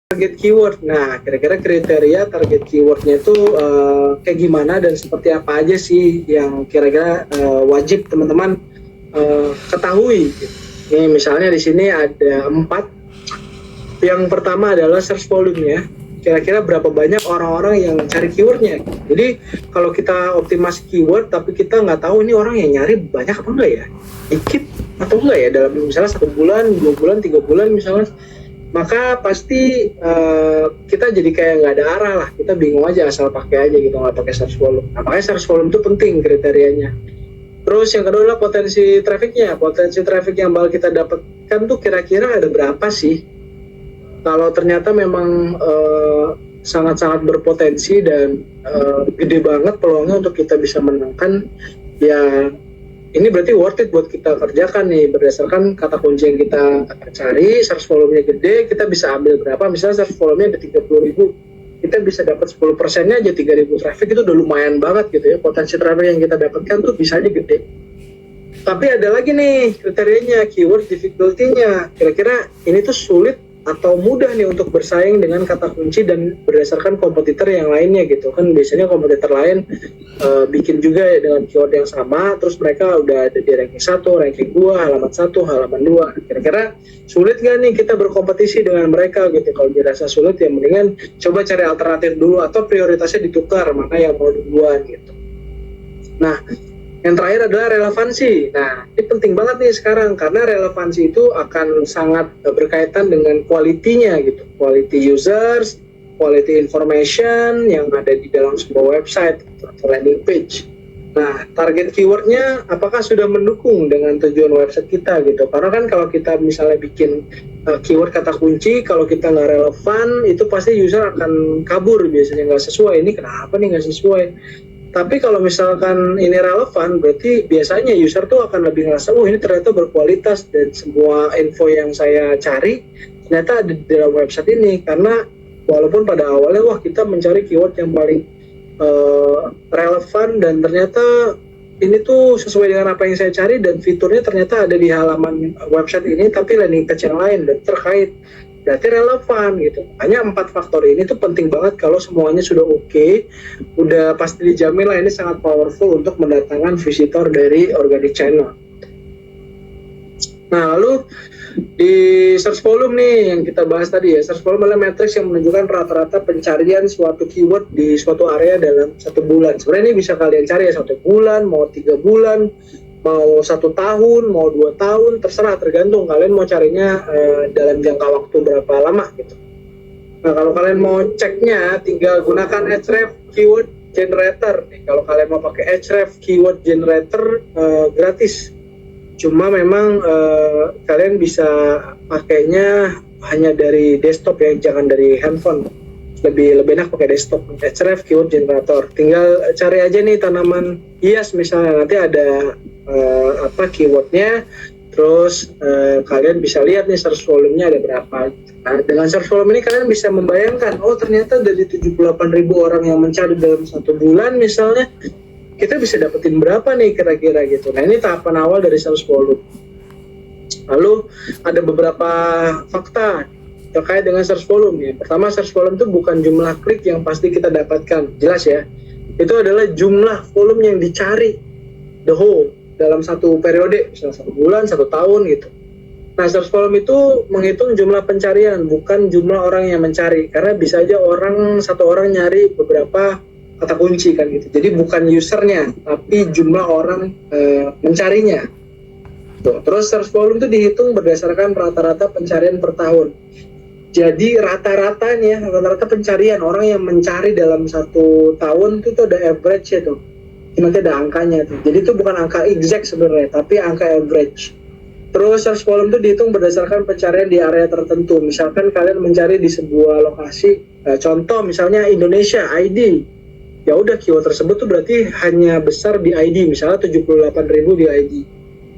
target keyword. Nah, kira-kira kriteria target keywordnya itu kayak gimana dan seperti apa aja sih yang kira-kira wajib teman-teman ketahui. Nih, misalnya di sini ada 4. Yang pertama adalah search volume ya. Kira-kira berapa banyak orang-orang yang cari keywordnya. Jadi kalau kita optimasi keyword tapi kita nggak tahu ini orang yang nyari banyak apa enggak ya, dikit atau enggak ya, dalam misalnya 1 bulan, 2 bulan, 3 bulan misalnya, maka pasti kita jadi kayak nggak ada arah lah, kita bingung aja asal pakai aja gitu, nggak pakai search volume. Nah, makanya search volume itu penting kriterianya. Terus yang kedua adalah potensi trafficnya. Potensi traffic yang bakal kita dapatkan tuh kira-kira ada berapa sih? Kalau ternyata memang sangat-sangat berpotensi dan gede banget peluangnya untuk kita bisa menangkan, ya ini berarti worth it buat kita kerjakan nih, berdasarkan kata kunci yang kita cari. Search volume-nya gede, kita bisa ambil berapa, misalnya search volume-nya ada 30.000, kita bisa dapat 10%-nya aja 3.000 traffic, itu udah lumayan banget gitu ya. Potensi traffic yang kita dapatkan tuh bisa aja gede. Tapi ada lagi nih kriterianya, keyword difficulty-nya. Kira-kira ini tuh sulit atau mudah nih untuk bersaing dengan kata kunci dan berdasarkan kompetitor yang lainnya gitu kan. Biasanya kompetitor lain bikin juga ya dengan keyword yang sama, terus mereka udah ada di ranking 1, ranking 2, halaman 1, halaman 2. Kira-kira sulit nggak nih kita berkompetisi dengan mereka gitu? Kalau dirasa sulit ya mendingan coba cari alternatif dulu atau prioritasnya ditukar, mana yang mau duluan gitu. Nah, yang terakhir adalah relevansi. Nah, ini penting banget nih sekarang, karena relevansi itu akan sangat berkaitan dengan quality-nya gitu. Quality users, quality information yang ada di dalam sebuah website atau landing page. Nah, target keyword-nya apakah sudah mendukung dengan tujuan website kita gitu. Karena kan kalau kita misalnya bikin keyword kata kunci, kalau kita nggak relevan, itu pasti user akan kabur biasanya, nggak sesuai. Ini kenapa nih nggak sesuai? Tapi kalau misalkan ini relevan, berarti biasanya user tuh akan lebih ngerasa, ini ternyata berkualitas dan semua info yang saya cari ternyata ada di dalam website ini. Karena walaupun pada awalnya kita mencari keyword yang paling relevan dan ternyata ini tuh sesuai dengan apa yang saya cari dan fiturnya ternyata ada di halaman website ini, tapi landing page yang lain dan terkait, berarti relevan gitu. Hanya 4 faktor ini tuh penting banget. Kalau semuanya sudah oke, udah pasti dijamin lah ini sangat powerful untuk mendatangkan visitor dari organic channel. Nah, lalu di search volume nih yang kita bahas tadi ya, search volume adalah matriks yang menunjukkan rata-rata pencarian suatu keyword di suatu area dalam 1 bulan. Sebenarnya ini bisa kalian cari ya 1 bulan, mau 3 bulan, mau 1 tahun, mau 2 tahun, terserah, tergantung kalian mau carinya dalam jangka waktu berapa lama gitu. Nah, kalau kalian mau ceknya, tinggal gunakan Ahrefs Keyword Generator nih. Kalau kalian mau pakai Ahrefs Keyword Generator gratis. Cuma memang kalian bisa pakainya hanya dari desktop ya, jangan dari handphone. Lebih enak pakai desktop. Ahrefs Keyword Generator. Tinggal cari aja nih tanaman hias misalnya, nanti ada keywordnya, terus kalian bisa lihat nih search volume-nya ada berapa. Nah, dengan search volume ini kalian bisa membayangkan, ternyata dari 78.000 orang yang mencari dalam 1 bulan misalnya, kita bisa dapetin berapa nih kira-kira gitu. Nah, ini tahapan awal dari search volume. Lalu ada beberapa fakta terkait dengan search volume ya. Pertama, search volume itu bukan jumlah klik yang pasti kita dapatkan, jelas ya. Itu adalah jumlah volume yang dicari the whole dalam 1 periode, misalnya 1 bulan, 1 tahun gitu. Nah, search volume itu menghitung jumlah pencarian, bukan jumlah orang yang mencari. Karena bisa aja satu orang nyari beberapa kata kunci kan gitu. Jadi bukan usernya, tapi jumlah orang mencarinya. Tuh. Terus search volume itu dihitung berdasarkan rata-rata pencarian per tahun. Jadi rata-ratanya, rata-rata pencarian orang yang mencari dalam 1 tahun itu ada average-nya tuh. Nanti ada angkanya tuh. Jadi itu bukan angka exact sebenarnya, tapi angka average. Terus search volume itu dihitung berdasarkan pencarian di area tertentu. Misalkan kalian mencari di sebuah lokasi, contoh misalnya Indonesia ID. Ya udah, keyword tersebut tuh berarti hanya besar di ID, misalnya 78.000 di ID.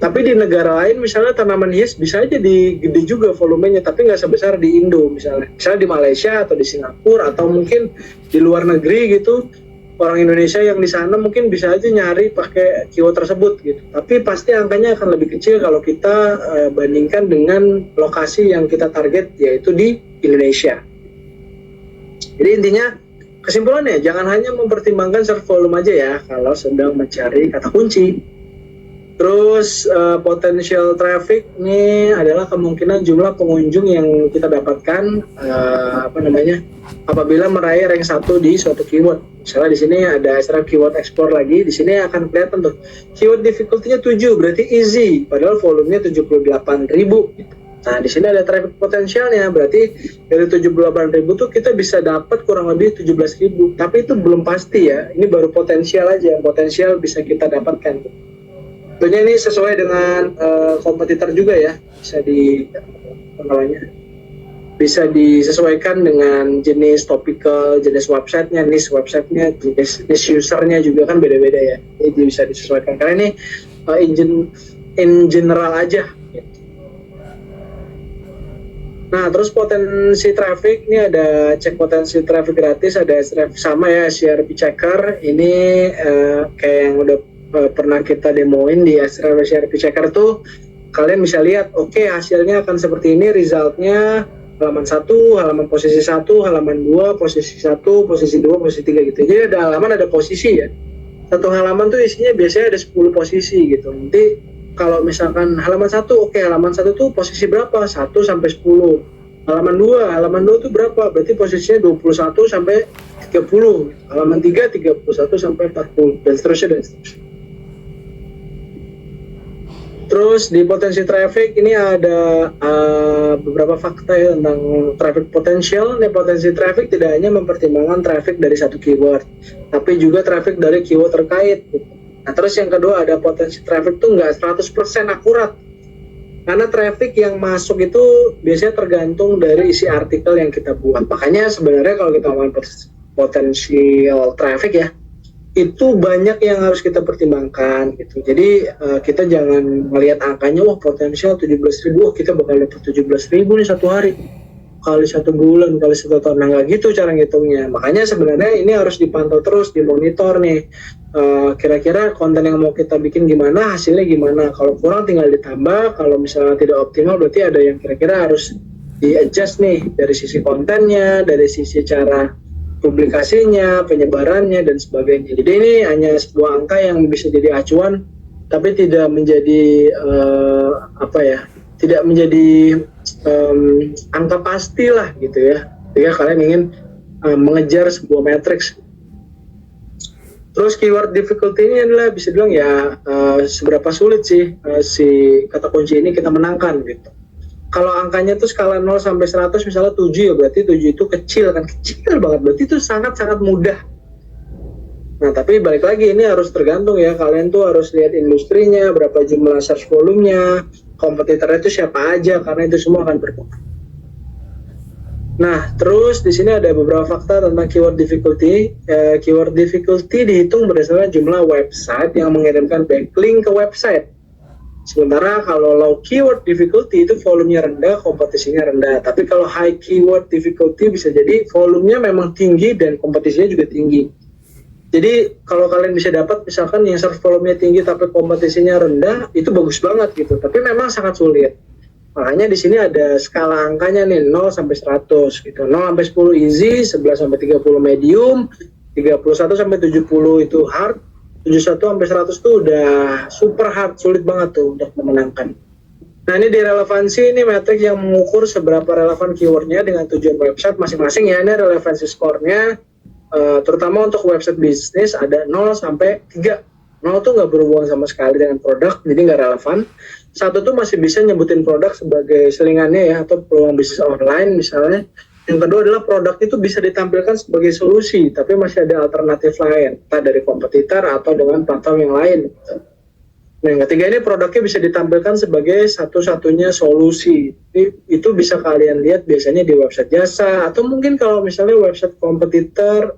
Tapi di negara lain misalnya tanaman hias bisa aja gede juga volumenya, tapi nggak sebesar di Indo misalnya. Misalnya di Malaysia atau di Singapura atau mungkin di luar negeri gitu. Orang Indonesia yang di sana mungkin bisa aja nyari pakai keyword tersebut gitu. Tapi pasti angkanya akan lebih kecil kalau kita bandingkan dengan lokasi yang kita target, yaitu di Indonesia. Jadi intinya kesimpulannya jangan hanya mempertimbangkan search volume aja ya kalau sedang mencari kata kunci. Terus potential traffic ini adalah kemungkinan jumlah pengunjung yang kita dapatkan apabila meraih rank 1 di suatu keyword. Misalnya di sini ada istilah keyword explore lagi, di sini akan kelihatan tuh keyword difficulty-nya 7, berarti easy, padahal volumenya 78.000 gitu. Nah, di sini ada traffic potensialnya, berarti dari 78.000 tuh kita bisa dapat kurang lebih 17.000. Tapi itu belum pasti ya, ini baru potensial aja, potensial bisa kita dapatkan. Tentunya ini sesuai dengan kompetitor juga ya, bisa disesuaikan dengan jenis topical, jenis websitenya, niche websitenya, jenis usernya juga kan beda-beda ya. Ini bisa disesuaikan karena ini in general aja. Nah, terus potensi traffic ini ada cek potensi traffic gratis, ada sama ya SCRP Checker. Ini kayak yang udah pernah kita demoin di SCRP Checker tuh, kalian bisa lihat, oke, hasilnya akan seperti ini, resultnya halaman 1, halaman posisi 1, halaman 2, posisi 1, posisi 2, posisi 3 gitu. Jadi ada halaman, ada posisi ya. Satu halaman tuh isinya biasanya ada 10 posisi gitu. Nanti kalau misalkan halaman 1, oke, halaman 1 tuh posisi berapa? 1 sampai 10. Halaman 2 tuh berapa? Berarti posisinya 21 sampai 30. Halaman 3, 31 sampai 40 dan seterusnya dan seterusnya. Terus di potensi traffic ini ada beberapa fakta ya tentang traffic potential. Ini potensi traffic tidak hanya mempertimbangkan traffic dari satu keyword, tapi juga traffic dari keyword terkait. Nah, terus yang kedua ada potensi traffic itu nggak 100% akurat. Karena traffic yang masuk itu biasanya tergantung dari isi artikel yang kita buat. Makanya sebenarnya kalau kita ngomongin potensial traffic ya, itu banyak yang harus kita pertimbangkan gitu. Jadi kita jangan melihat angkanya, wah potensial 17.000, wah kita bakal dapat 17.000 nih satu hari, kali 1 bulan, kali 1 tahun. Nah, nggak gitu cara ngitungnya. Makanya sebenarnya ini harus dipantau terus, dimonitor nih. Kira-kira konten yang mau kita bikin gimana, hasilnya gimana. Kalau kurang tinggal ditambah, kalau misalnya tidak optimal berarti ada yang kira-kira harus di-adjust nih dari sisi kontennya, dari sisi cara publikasinya, penyebarannya dan sebagainya. Jadi ini hanya sebuah angka yang bisa jadi acuan, tapi tidak menjadi tidak menjadi angka pasti lah gitu ya. Jika kalian ingin mengejar sebuah matriks. Terus keyword difficulty ini adalah bisa bilang ya seberapa sulit sih si kata kunci ini kita menangkan gitu. Kalau angkanya tuh skala 0 sampai 100 misalnya 7 ya, berarti 7 itu kecil kan, kecil banget, berarti itu sangat-sangat mudah. Nah, tapi balik lagi ini harus tergantung ya, kalian tuh harus lihat industrinya, berapa jumlah search volume-nya, kompetitornya itu siapa aja, karena itu semua akan berpengaruh. Nah, terus di sini ada beberapa fakta tentang keyword difficulty. Keyword difficulty dihitung berdasarkan jumlah website yang mengirimkan backlink ke website. Sementara kalau low keyword difficulty itu volumenya rendah, kompetisinya rendah. Tapi kalau high keyword difficulty bisa jadi volumenya memang tinggi dan kompetisinya juga tinggi. Jadi kalau kalian bisa dapat misalkan yang search volumenya tinggi tapi kompetisinya rendah, itu bagus banget gitu. Tapi memang sangat sulit. Makanya di sini ada skala angkanya nih 0 sampai 100 gitu. 0 sampai 10 easy, 11 sampai 30 medium, 31 sampai 70 itu hard. 71 sampai 100 tuh udah super hard, sulit banget tuh untuk memenangkan. Nah, ini di relevansi, ini metrik yang mengukur seberapa relevan keywordnya dengan tujuan website masing-masing ya. Ini relevansi skornya, terutama untuk website bisnis ada 0 sampai 3. 0 tuh nggak berhubungan sama sekali dengan produk, jadi nggak relevan. 1 tuh masih bisa nyebutin produk sebagai selingannya ya, atau peluang bisnis online misalnya. Yang kedua adalah produk itu bisa ditampilkan sebagai solusi, tapi masih ada alternatif lain, entah dari kompetitor atau dengan platform yang lain. Nah, yang ketiga ini produknya bisa ditampilkan sebagai satu-satunya solusi. Itu bisa kalian lihat biasanya di website jasa, atau mungkin kalau misalnya website kompetitor,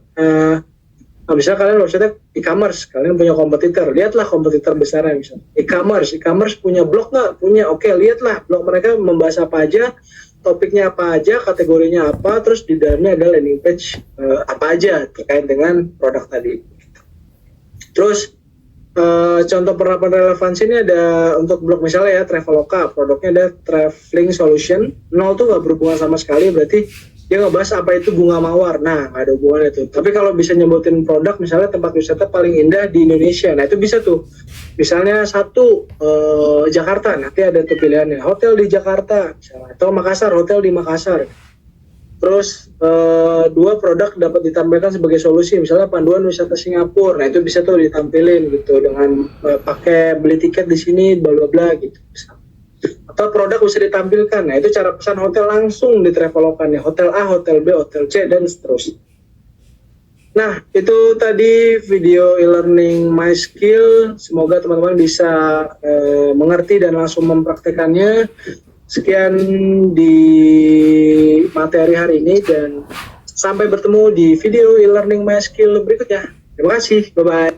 misalnya kalian website e-commerce, kalian punya kompetitor, lihatlah kompetitor besarnya misalnya. E-commerce punya blog nggak? Punya, oke, lihatlah blog mereka membahas apa aja, topiknya apa aja, kategorinya apa, terus di dalamnya ada landing page apa aja terkait dengan produk tadi. Terus contoh penerapan relevansi ini ada untuk blog misalnya ya Traveloka, produknya ada traveling solution, 0 tuh nggak berhubungan sama sekali, berarti dia ngebahas apa itu bunga mawar. Nah, nggak ada hubungannya tuh. Tapi kalau bisa nyebutin produk, misalnya tempat wisata paling indah di Indonesia, nah itu bisa tuh. Misalnya satu Jakarta, nanti ada tuh pilihannya hotel di Jakarta, misalnya. Atau Makassar, hotel di Makassar. Terus dua produk dapat ditampilkan sebagai solusi, misalnya panduan wisata Singapura. Nah itu bisa tuh ditampilin gitu dengan pakai beli tiket di sini, bla bla bla gitu. Atau produk bisa ditampilkan. Nah itu cara pesan hotel langsung di Traveloka-nya. Hotel A, hotel B, hotel C dan seterusnya. Nah itu tadi video e-learning My Skill. Semoga teman-teman bisa mengerti dan langsung mempraktekannya. Sekian di materi hari ini dan sampai bertemu di video e-learning My Skill berikutnya. Terima kasih, bye-bye.